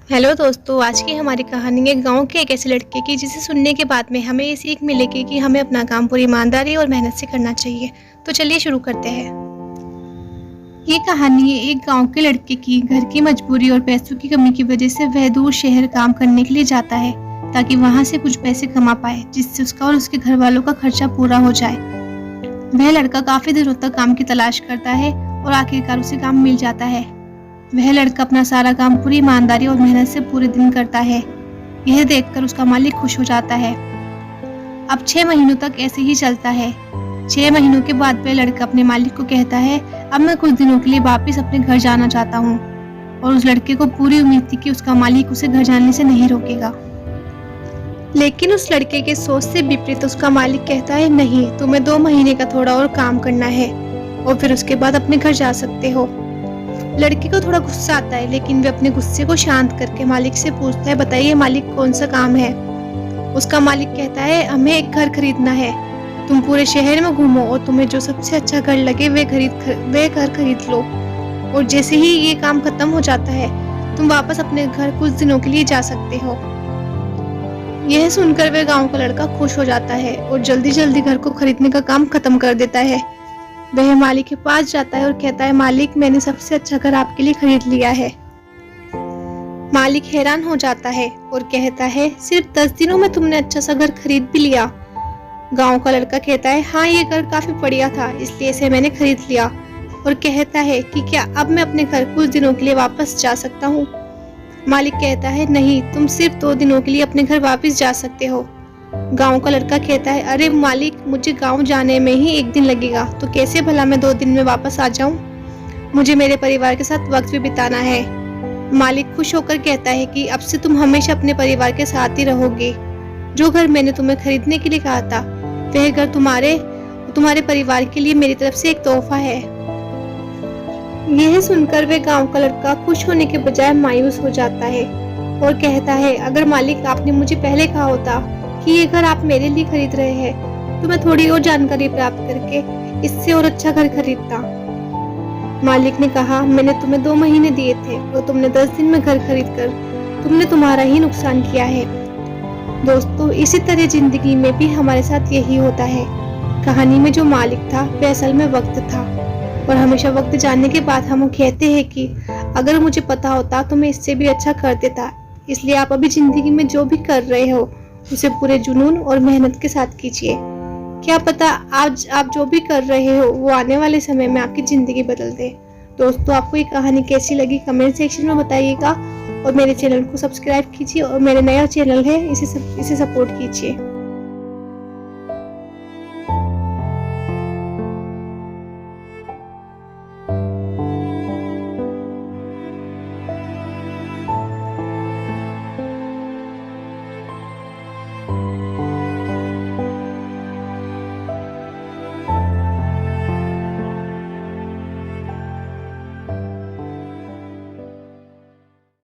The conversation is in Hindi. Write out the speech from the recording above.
हेलो दोस्तों, आज की हमारी कहानी है गांव के एक ऐसे लड़के की जिसे सुनने के बाद में हमें ये सीख मिलेगी कि हमें अपना काम पूरी ईमानदारी और मेहनत से करना चाहिए। तो चलिए शुरू करते हैं। ये कहानी है एक गांव के लड़के की। घर की मजबूरी और पैसों की कमी की वजह से वह दूर शहर काम करने के लिए जाता है ताकि वहां से कुछ पैसे कमा पाए जिससे उसका और उसके घर वालों का खर्चा पूरा हो जाए। वह लड़का काफी दिनों तक काम की तलाश करता है और आखिरकार उसे काम मिल जाता है। वह लड़का अपना सारा काम पूरी ईमानदारी और मेहनत से पूरे दिन करता है। यह देखकर उसका मालिक खुश हो जाता है। अब 6 महीनों तक ऐसे ही चलता है। 6 महीनों के बाद वह लड़का अपने मालिक को कहता है, अब मैं कुछ दिनों के लिए वापस अपने घर जाना चाहता हूँ। और उस लड़के को पूरी उम्मीद थी कि उसका मालिक उसे घर जाने से नहीं रोकेगा। लेकिन उस लड़के के सोच से विपरीत उसका मालिक कहता है, नहीं, तुम्हें 2 महीने का थोड़ा और काम करना है और फिर उसके बाद अपने घर जा सकते हो। लड़के को थोड़ा गुस्सा आता है, लेकिन वे अपने गुस्से को शांत करके मालिक से पूछता है, बताइए मालिक, कौन सा काम है। उसका मालिक कहता है, हमें एक घर खरीदना है। तुम पूरे शहर में घूमो और तुम्हें जो सबसे अच्छा घर लगे वे घर खरीद लो, और जैसे ही ये काम खत्म हो जाता है तुम वापस अपने घर कुछ दिनों के लिए जा सकते हो। यह सुनकर वह गांव का लड़का खुश हो जाता है और जल्दी जल्दी घर को खरीदने का काम खत्म कर देता है। वह मालिक के पास जाता है और कहता है, मालिक, मैंने सबसे अच्छा घर आपके लिए खरीद लिया है। मालिक हैरान हो जाता है और कहता है, सिर्फ 10 दिनों में तुमने अच्छा सा घर खरीद भी लिया। गांव का लड़का कहता है, हाँ, ये घर काफी बढ़िया था, इसलिए इसे मैंने खरीद लिया। और कहता है कि क्या अब मैं अपने घर कुछ दिनों के लिए वापस जा सकता हूँ। मालिक कहता है, नहीं, तुम सिर्फ 2 दिनों के लिए अपने घर वापस जा सकते हो। गांव का लड़का कहता है, अरे मालिक, मुझे गांव जाने में ही 1 दिन लगेगा, तो कैसे भला मैं 2 दिन में वापस आ जाऊं। मुझे मेरे परिवार के साथ वक्त भी बिताना है। मालिक खुश होकर कहता है कि अब से तुम हमेशा अपने परिवार के साथ ही रहोगे। जो घर मैंने तुम्हें खरीदने के लिए कहा था, वह घर तुम्हारे परिवार के लिए मेरी तरफ से एक तोहफा है। यह सुनकर वह गांव का लड़का खुश होने के बजाय मायूस हो जाता है और कहता है, अगर मालिक आपने मुझे पहले कहा होता कि ये घर आप मेरे लिए खरीद रहे हैं, तो मैं थोड़ी और जानकारी प्राप्त करके इससे और अच्छा घर खरीदता। मालिक ने कहा, मैंने तुम्हें 2 महीने दिए थे और तुमने 10 दिन में घर खरीदकर तुमने तुम्हारा ही नुकसान किया है। दोस्तों, इसी तरह जिंदगी में भी हमारे साथ यही होता है। कहानी में जो मालिक था वह असल में वक्त था, और हमेशा वक्त जानने के बाद हम कहते हैं कि अगर मुझे पता होता तो मैं इससे भी अच्छा कर देता। इसलिए आप अभी जिंदगी में जो भी कर रहे हो उसे पूरे जुनून और मेहनत के साथ कीजिए। क्या पता आज आप जो भी कर रहे हो वो आने वाले समय में आपकी जिंदगी बदल दे। दोस्तों, आपको ये कहानी कैसी लगी कमेंट सेक्शन में बताइएगा, और मेरे चैनल को सब्सक्राइब कीजिए, और मेरा नया चैनल है, इसे सपोर्ट कीजिए।